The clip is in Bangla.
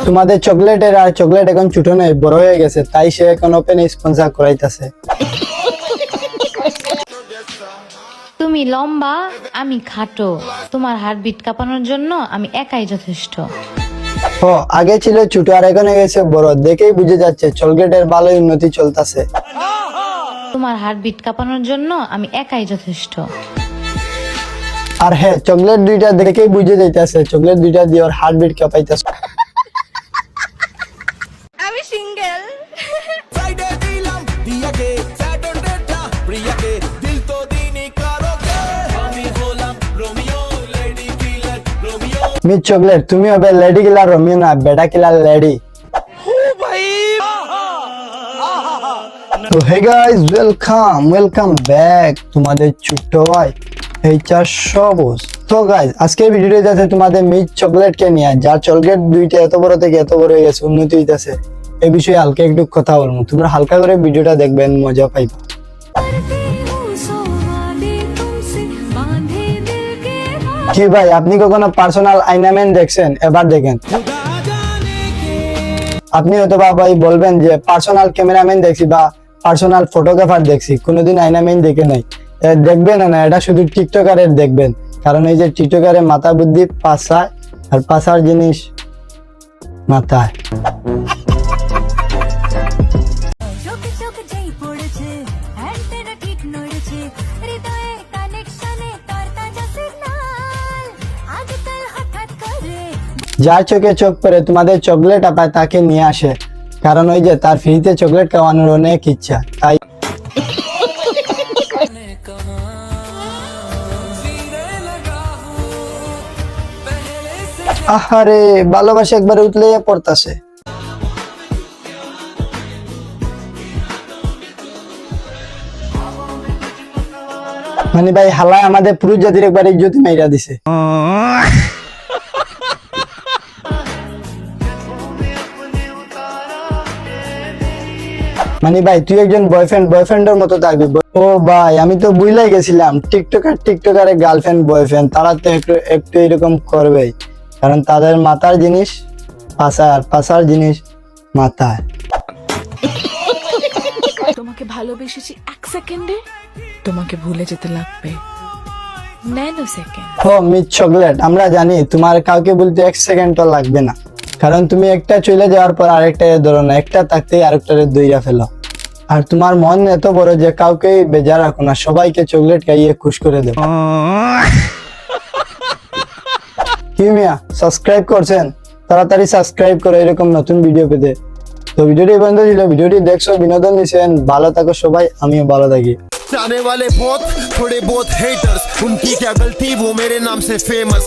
তোমাদের চকলেটের আর চকলেট এখন ছোট নেই, বড় হয়ে গেছে, তাই সে এখন ওপেন স্পন্সর করাইতেছে। তুমি লম্বা, আমি খাটো, তোমার হার্টবিট কাঁপানোর জন্য আমি একাই যথেষ্ট। ও আগে ছিল ছোট আর এখন হয়ে গেছে বড়, দেখেই বুঝে যাচ্ছে চকলেটের ভালো উন্নতি চলতেছে। তোমার হার্টবিট কাঁপানোর জন্য আমি একাই যথেষ্ট। আর হ্যাঁ, চকলেট দুইটা দেখেই বুঝে যাইতেছে চকলেট দুইটা দিয়ে ওর হার্টবিট কাঁপাইতেছে। আমি সিঙ্গেল। মিস চকলেট, তুমি হবে লেডি কিলার রোমিও না বেটা killer lady. Hey guys, welcome back তোমাদের ছোট্ট ভাই এই 400 বস। তো গাইস, আজকের ভিডিওতে যাচ্ছে তোমাদের মিস চকলেট কে নিয়ে, যার চকলেট দুইটা এত বড় থেকে এত বড় হয়ে গেছে, উন্নতি হইতাছে। এই বিষয়ে হালকা একটু কথা বলবো, তোমরা হালকা করে ভিডিওটা দেখবেন, মজা পাইবা। কি ভাই, আপনি কখনো পার্সোনাল আইনাম্যান দেখছেন? এবার দেখেন। আপনি হয়তো বা ভাই বলবেন যে পার্সোনাল ক্যামেরাম্যান দেখছি বা পার্সোনাল ফটোগ্রাফার দেখছি, কোনোদিন আইনাম্যান দেখে নাই। দেখবেন না, এটা শুধু টিকটকারের দেখবেন, কারণ এই যে টিকটকারের মাথা বুদ্ধি পাশায়, আর পাশার জিনিস মাথায়। যার চোখে চোখ পড়ে তোমাদের চকলেট আপায় তাকে নিয়ে আসে, কারণ ওই যে তার ফ্রিতে চকলেট খাওয়ানোর অনেক ইচ্ছা, তাই। আহারে, ভালোবাসা একবারে উতলে পড়তাছে। মানে ভাই, হালায় আমাদের পুরুষ জাতির একবার ইজ্জত মাইরা দিছে। মানে ভাই, তুই একজন বয়ফ্রেন্ডের মতো থাকবি। ও ভাই, আমি তো বুঝলাই গেছিলাম টিকটকারের গার্লফ্রেন্ড বয়ফ্রেন্ড তারা তো একটু এরকম করবেই, কারণ তাদের মাথার জিনিস পাশার জিনিস মাথায়। তোমাকে ভালোবেসেছি 1 সেকেন্ডে, তোমাকে ভুলে যেতে লাগবে ন্যানো সেকেন্ড। ও মিস চকলেট, আমরা জানি তোমার কাউকে বলতে 1 সেকেন্ডও লাগবে না, কারণ তুমি একটা চলে যাওয়ার পর আরেকটা ধরো না, একটা থাকতেই আরেকটারে দইরা ফেলো। আর তোমার মন এত বড় যে কাউকে বেজার রাখো না, সবাইকে চকলেট খাইয়ে খুশ করে দেবো। কি মিয়া, সাবস্ক্রাইব করছেন? তাড়াতাড়ি সাবস্ক্রাইব করো এরকম নতুন ভিডিও পেতে। তো ভিডিওটি বন্ধ ছিল, ভিডিওটি দেখছো, বিনোদন দিচ্ছেন, ভালো থাকো সবাই, আমিও ভালো থাকি। आने वाले बहुत थोड़े बहुत हेटर्स, उनकी क्या गलती, वो मेरे नाम से फेमस।